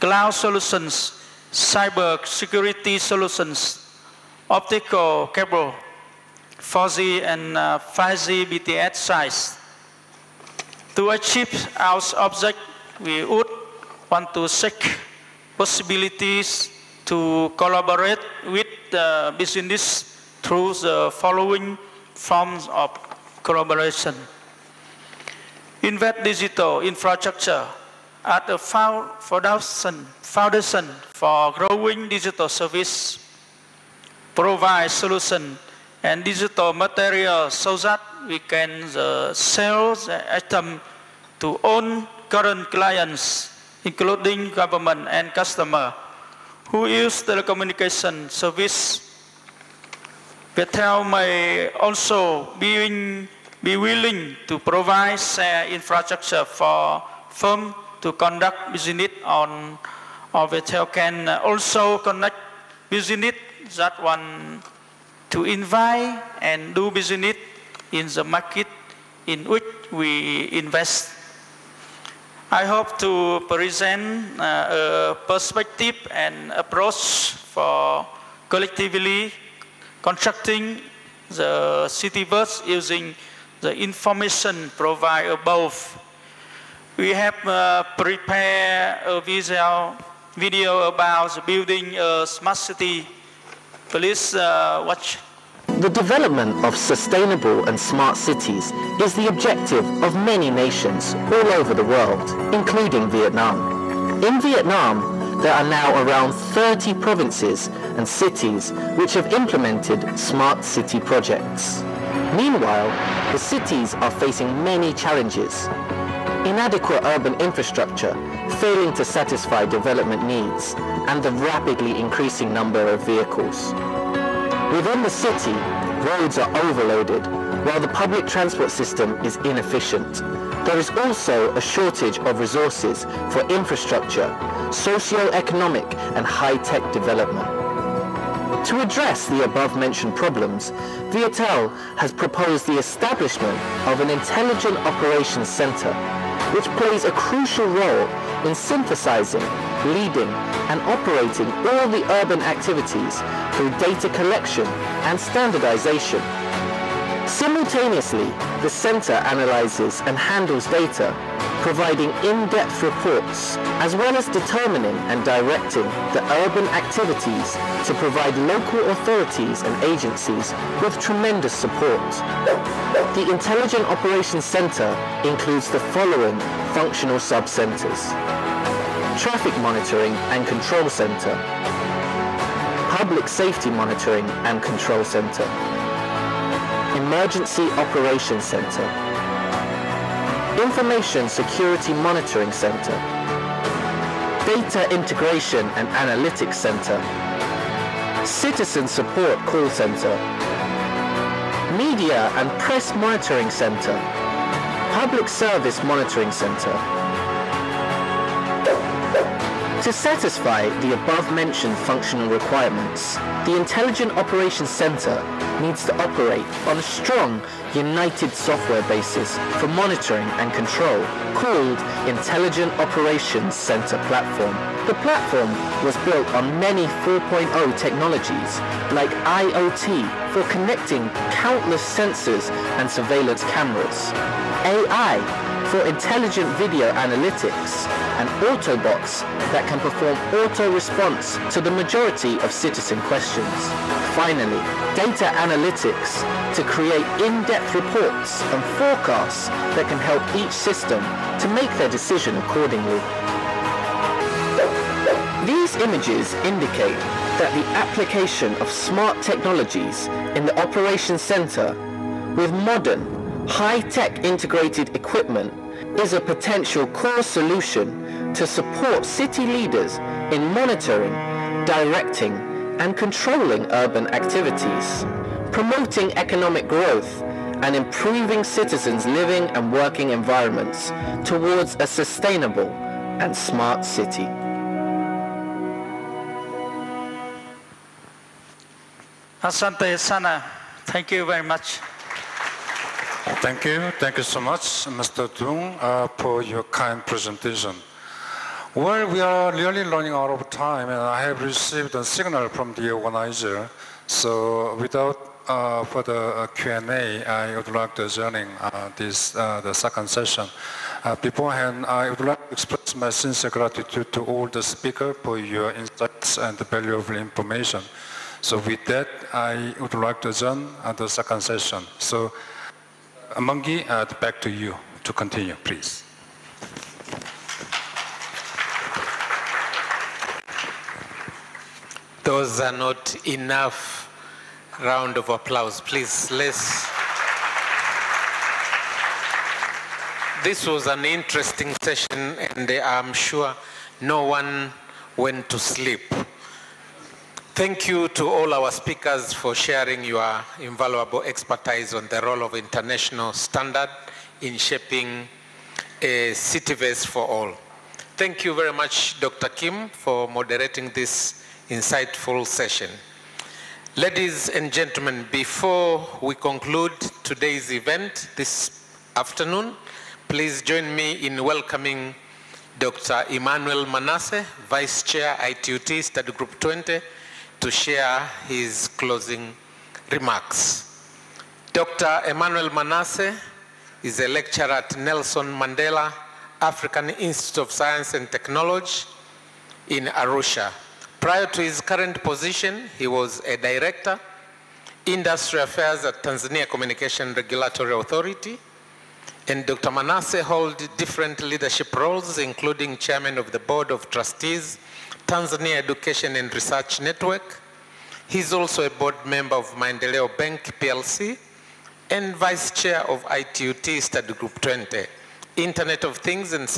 cloud solutions, cyber security solutions, optical cable, 4G and 5G BTS sites. To achieve our object, we would want to seek possibilities to collaborate with the business through the following forms of collaboration. Invest digital infrastructure at the foundation for growing digital service. Provide solution and digital material so that we can sell the item to own current clients, including government and customer who use telecommunication service. Viettel may also be willing to provide shared infrastructure for firms to conduct business on, or Viettel can also connect business that want to invite and do business in the market in which we invest. I hope to present a perspective and approach for collectively constructing the cityverse using the information provided above. We have prepared a video about building a smart city. Please watch. The development of sustainable and smart cities is the objective of many nations all over the world, including Vietnam. In Vietnam, there are now around 30 provinces and cities which have implemented smart city projects. Meanwhile, the cities are facing many challenges. Inadequate urban infrastructure, failing to satisfy development needs, and the rapidly increasing number of vehicles. Within the city, roads are overloaded, while the public transport system is inefficient. There is also a shortage of resources for infrastructure, socio-economic and high-tech development. To address the above-mentioned problems, Viettel has proposed the establishment of an Intelligent Operations Center, which plays a crucial role in synthesizing, leading, and operating all the urban activities through data collection and standardization. Simultaneously, the center analyzes and handles data, providing in-depth reports, as well as determining and directing the urban activities to provide local authorities and agencies with tremendous support. The Intelligent Operations Center includes the following functional sub-centers: Traffic Monitoring and Control Center, Public Safety Monitoring and Control Center, Emergency Operations Center, Information Security Monitoring Center, Data Integration and Analytics Center, Citizen Support Call Center, Media and Press Monitoring Center, Public Service Monitoring Center. To satisfy the above-mentioned functional requirements, the Intelligent Operations Center needs to operate on a strong, united software basis for monitoring and control, called Intelligent Operations Center Platform. The platform was built on many 4.0 technologies, like IoT for connecting countless sensors and surveillance cameras, AI for intelligent video analytics, and Autobots that can perform auto-response to the majority of citizen questions. Finally, data analytics to create in-depth reports and forecasts that can help each system to make their decision accordingly. These images indicate that the application of smart technologies in the operations center with modern, high-tech integrated equipment is a potential core solution to support city leaders in monitoring, directing, and controlling urban activities, promoting economic growth, and improving citizens' living and working environments towards a sustainable and smart city. Asante sana. Thank you very much. Thank you. Thank you so much, Mr. Dung, for your kind presentation. Well, we are really running out of time, and I have received a signal from the organizer. So without further Q&A, I would like to adjourn the second session. Beforehand, I would like to express my sincere gratitude to all the speakers for your insights and valuable information. So with that, I would like to adjourn the second session. So Mangi, back to you to continue, please. Those are not enough round of applause. Please, let's. This was an interesting session, and I'm sure no one went to sleep. Thank you to all our speakers for sharing your invaluable expertise on the role of international standard in shaping a Cityverse for all. Thank you very much, Dr. Kim, for moderating this insightful session. Ladies and gentlemen, before we conclude today's event this afternoon, please join me in welcoming Dr. Emmanuel Manasseh, Vice Chair, ITUT Study Group 20, to share his closing remarks. Dr. Emmanuel Manasseh is a lecturer at Nelson Mandela African Institute of Science and Technology in Arusha. Prior to his current position, he was a director, Industry Affairs at Tanzania Communication Regulatory Authority, and Dr. Manasseh held different leadership roles, including chairman of the Board of Trustees, Tanzania Education and Research Network. He's also a board member of Maendeleo Bank PLC and vice chair of ITUT Study Group 20, Internet of Things and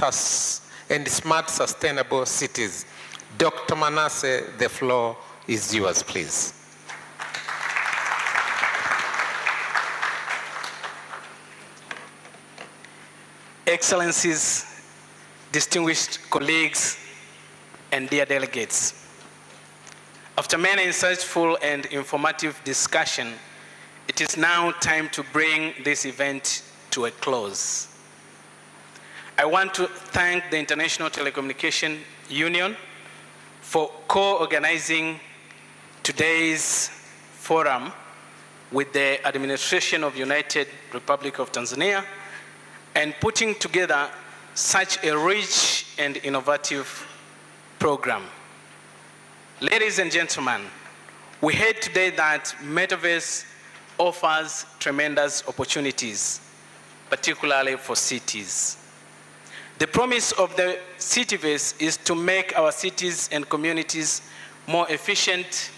Smart Sustainable Cities. Dr. Manasseh, the floor is yours, please. Excellencies, distinguished colleagues, and dear delegates. After many insightful and informative discussion, it is now time to bring this event to a close. I want to thank the International Telecommunication Union for co-organizing today's forum with the administration of United Republic of Tanzania and putting together such a rich and innovative program. Ladies and gentlemen, we heard today that Metaverse offers tremendous opportunities, particularly for cities. The promise of the Cityverse is to make our cities and communities more efficient,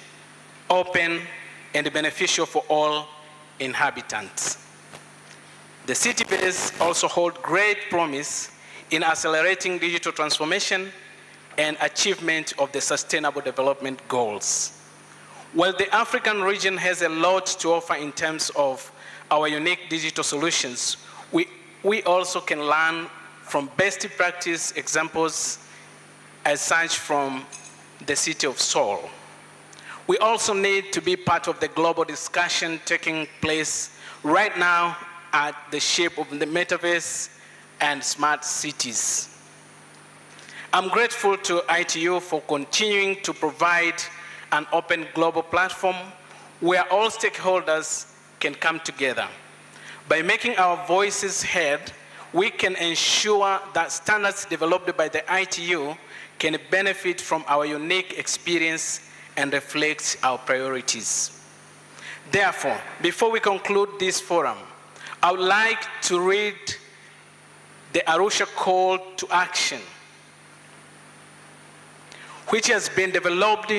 open, and beneficial for all inhabitants. The Cityverse also holds great promise in accelerating digital transformation and achievement of the Sustainable Development Goals. While the African region has a lot to offer in terms of our unique digital solutions, we also can learn from best practice examples as such from the city of Seoul. We also need to be part of the global discussion taking place right now at the shape of the metaverse and smart cities. I'm grateful to ITU for continuing to provide an open global platform where all stakeholders can come together. By making our voices heard, we can ensure that standards developed by the ITU can benefit from our unique experience and reflect our priorities. Therefore, before we conclude this forum, I would like to read the Arusha Call to Action, which has been developed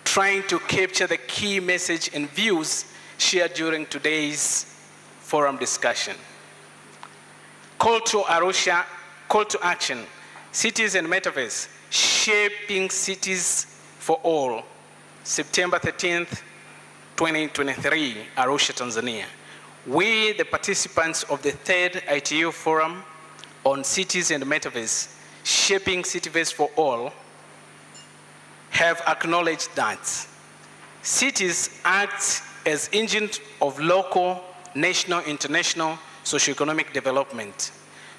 trying to capture the key message and views shared during today's forum discussion. Call to Arusha, Call to Action, Cities and Metaverse, Shaping Cities for All, September 13th, 2023, Arusha, Tanzania. We, the participants of the third ITU Forum on Cities and Metaverse, Shaping Cityverse for All, have acknowledged that Cities act as engines of local, national, international, socioeconomic development.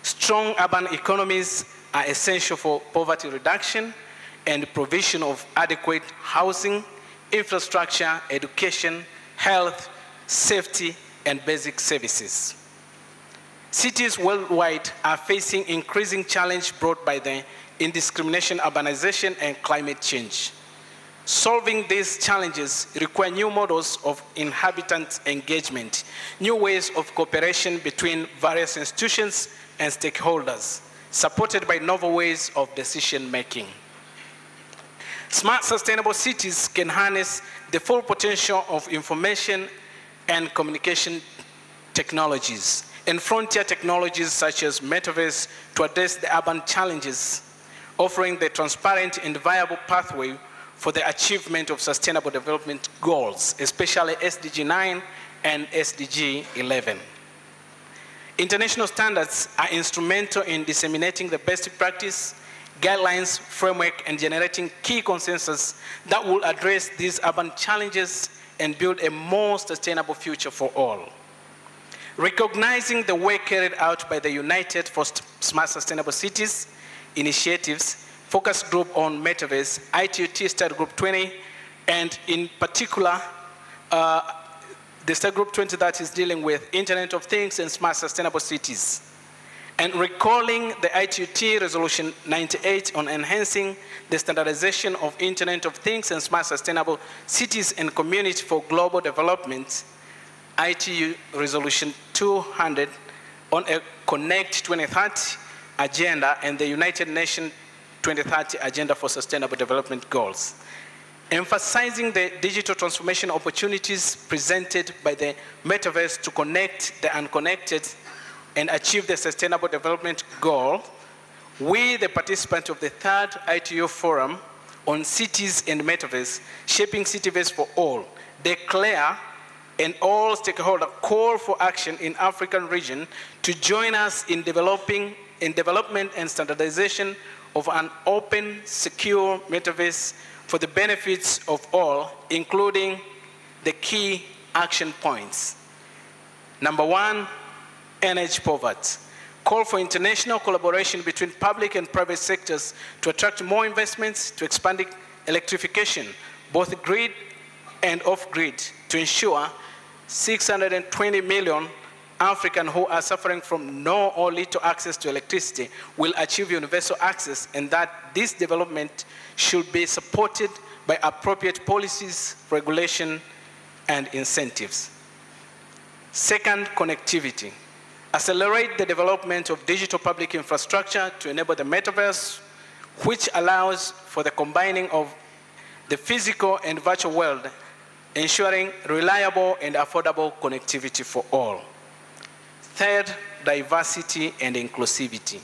Strong urban economies are essential for poverty reduction and provision of adequate housing, infrastructure, education, health, safety, and basic services. Cities worldwide are facing increasing challenge brought by the indiscrimination, urbanization, and climate change. Solving these challenges require new models of inhabitant engagement, new ways of cooperation between various institutions and stakeholders, supported by novel ways of decision-making. Smart, sustainable cities can harness the full potential of information and communication technologies and frontier technologies such as metaverse to address the urban challenges, offering the transparent and viable pathway for the achievement of sustainable development goals, especially SDG 9 and SDG 11. International standards are instrumental in disseminating the best practice, guidelines, framework, and generating key consensus that will address these urban challenges and build a more sustainable future for all. Recognizing the work carried out by the United for Smart Sustainable Cities initiatives, focus group on metaverse, ITUT Study Group 20, and in particular, the Study Group 20 that is dealing with Internet of Things and Smart Sustainable Cities. And recalling the ITUT Resolution 98 on enhancing the standardization of Internet of Things and Smart Sustainable Cities and Communities for Global Development, ITU Resolution 200 on a Connect 2030 agenda and the United Nations 2030 Agenda for Sustainable Development Goals, emphasizing the digital transformation opportunities presented by the metaverse to connect the unconnected and achieve the Sustainable Development Goal. We, the participants of the third ITU Forum on Cities and Metaverse, Shaping Cityverse for All, declare and all stakeholders call for action in African region to join us in development and standardization of an open, secure metaverse for the benefits of all, including the key action points. Number one, energy poverty. Call for international collaboration between public and private sectors to attract more investments to expand electrification, both grid and off-grid, to ensure 620 million Africans who are suffering from no or little access to electricity will achieve universal access, and that this development should be supported by appropriate policies, regulation, and incentives. Second, connectivity. Accelerate the development of digital public infrastructure to enable the metaverse, which allows for the combining of the physical and virtual world, ensuring reliable and affordable connectivity for all. Third, diversity and inclusivity.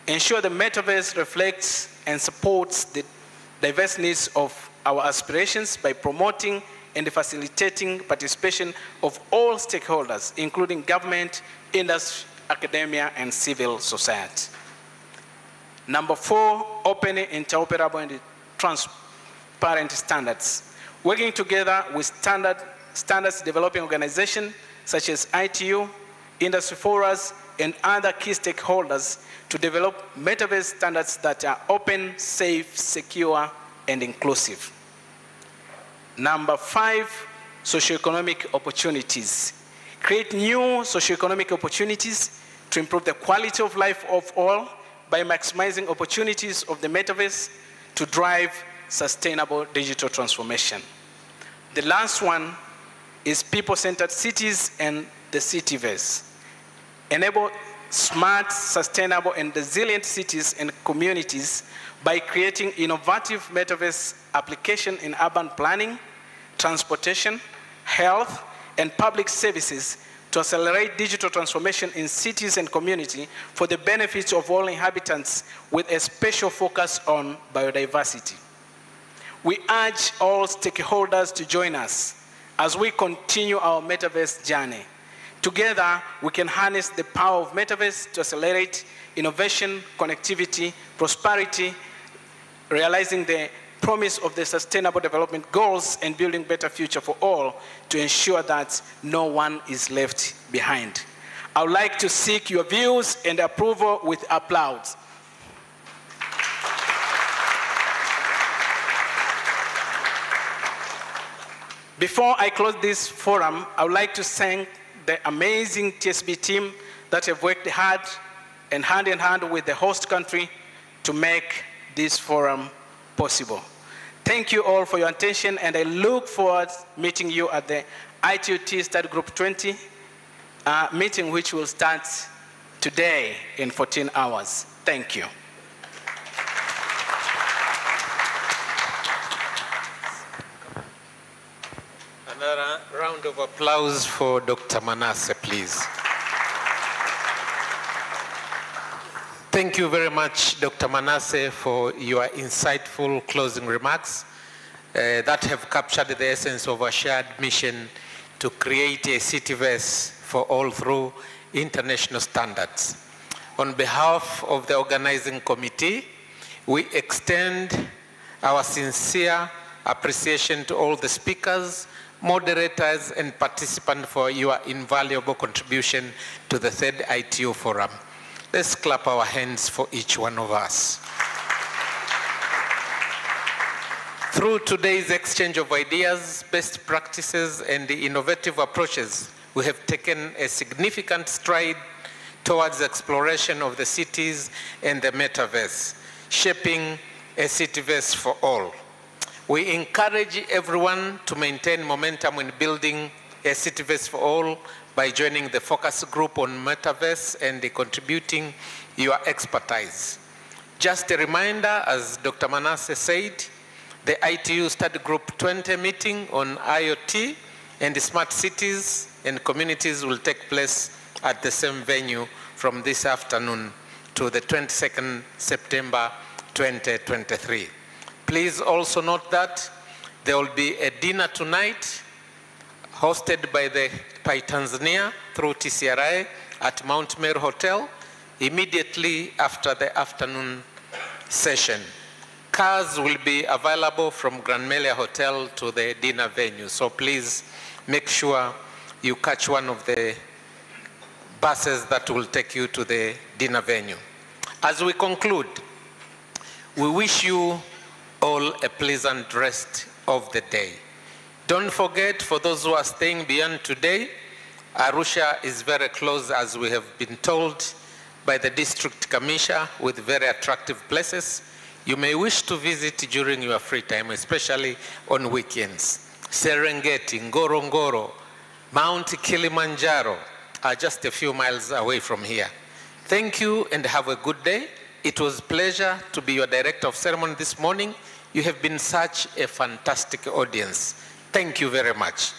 Ensure the metaverse reflects and supports the diverse needs of our aspirations by promoting and facilitating participation of all stakeholders, including government, industry, academia, and civil society. Number four, open, interoperable, and transparent standards. Working together with standards developing organizations such as ITU, industry forums, and other key stakeholders to develop metaverse standards that are open, safe, secure, and inclusive. Number five, socioeconomic opportunities. Create new socioeconomic opportunities to improve the quality of life of all by maximizing opportunities of the metaverse to drive sustainable digital transformation. The last one is people-centered cities and the cityverse. Enable smart, sustainable, and resilient cities and communities by creating innovative metaverse applications in urban planning, transportation, health, and public services to accelerate digital transformation in cities and community for the benefits of all inhabitants, with a special focus on biodiversity. We urge all stakeholders to join us as we continue our metaverse journey. Together, we can harness the power of metaverse to accelerate innovation, connectivity, prosperity, realizing the promise of the Sustainable Development Goals and building better future for all to ensure that no one is left behind. I would like to seek your views and approval with applause. Before I close this forum, I would like to thank the amazing TSB team that have worked hard and hand in hand with the host country to make this forum possible. Thank you all for your attention, and I look forward to meeting you at the ITUT Study Group 20 meeting, which will start today in 14 hours. Thank you. Another round of applause for Dr. Manasseh, please. Thank you very much, Dr. Manasseh, for your insightful closing remarks that have captured the essence of our shared mission to create a cityverse for all through international standards. On behalf of the organizing committee, we extend our sincere appreciation to all the speakers, moderators, and participants for your invaluable contribution to the third ITU Forum. Let's clap our hands for each one of us. Through today's exchange of ideas, best practices, and the innovative approaches, we have taken a significant stride towards the exploration of the cities and the metaverse, shaping a cityverse for all. We encourage everyone to maintain momentum in building a cityverse for all by joining the focus group on metaverse and contributing your expertise. Just a reminder, as Dr. Manasseh said, the ITU Study Group 20 meeting on IoT and smart cities and communities will take place at the same venue from this afternoon to the 22nd September 2023. Please also note that there will be a dinner tonight hosted by Tanzania through TCRI at Mount Meru Hotel immediately after the afternoon session. Cars will be available from Grand Melia Hotel to the dinner venue, so please make sure you catch one of the buses that will take you to the dinner venue. As we conclude, we wish you all a pleasant rest of the day. Don't forget, for those who are staying beyond today, Arusha is very close, as we have been told by the district commissioner, with very attractive places. You may wish to visit during your free time, especially on weekends. Serengeti, Ngorongoro, Mount Kilimanjaro are just a few miles away from here. Thank you and have a good day. It was a pleasure to be your director of ceremony this morning. You have been such a fantastic audience. Thank you very much.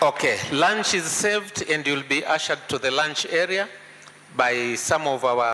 Okay, lunch is served and you'll be ushered to the lunch area by some of our